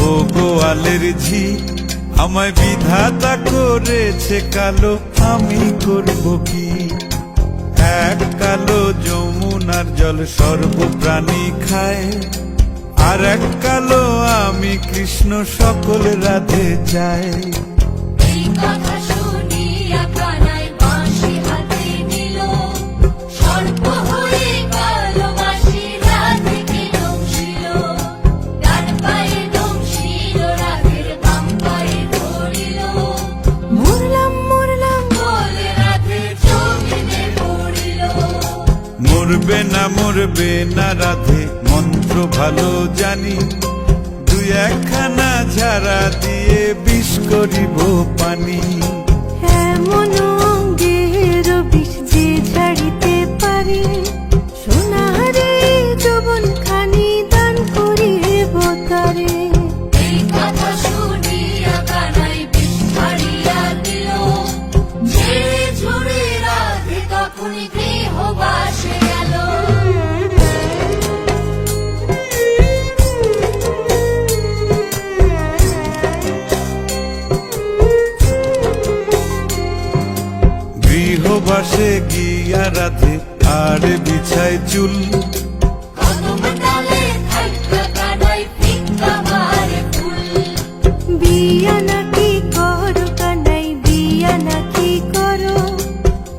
ও গোয়ালের ঝি আমায় বিধাতা করেছে কালো, আমি করব কি? এক কালো যমুনার জল সর্বপ্রাণী খায়, আর এক কালো আমি কৃষ্ণ সকল রাধে চাই। এই কথা শুনিয়া কানাই বাঁশি হাতে নিল, সর্প হয়ে কালো বাঁশি রাধেকে দংশিল। ডান পায়ে দংশিল, রাধের বাম পায়ে ধরিল। মরলাম মরলাম বলে রাধে জমিনে পড়িল। মরবে না রাধে মন্ত্র ভালো জানি, দুই একখানা ঝাড়া দিয়ে বিষ করিব পানি। এমন অঙ্গের বিষ যে ছাড়িতে পারে, সোনারে যৌবন খানি দান করিব তারে। এই কথা শুনিয়া কানাই বিষ ছাড়িয়া দিল, ঝেড়ে ঝুড়ে রাধে তখনই গৃহবাসে গেল। গৃহবাসে গিয়া রাধে আর বিছায় চুল, কদম ডালে থাইকা কানাই ফিক্কা মারে ফুল। বিয়া নাকি করো কানাই, বিয়া নাকি করো,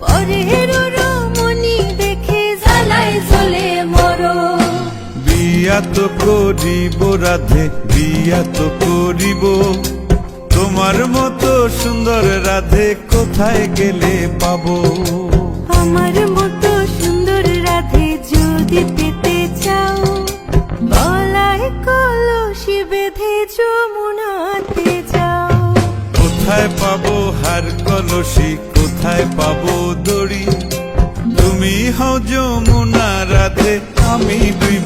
পরের রমণী দেখে জ্বালায় জ্বলে মরো। বিয়া তো করিব রাধে, বিয়া তো করিব, তোমার মতো সুন্দর রাধে কোথায় গেলে পাবো? আমার মতো সুন্দর রাধে যদি পেতে চাও, গলায় কলসি বেঁধে যমুনাতে যাও। কোথায় পাবো হার কলসি, কোথায় পাবো দড়ি? তুমি হও যমুনা রাধে, আমি দুই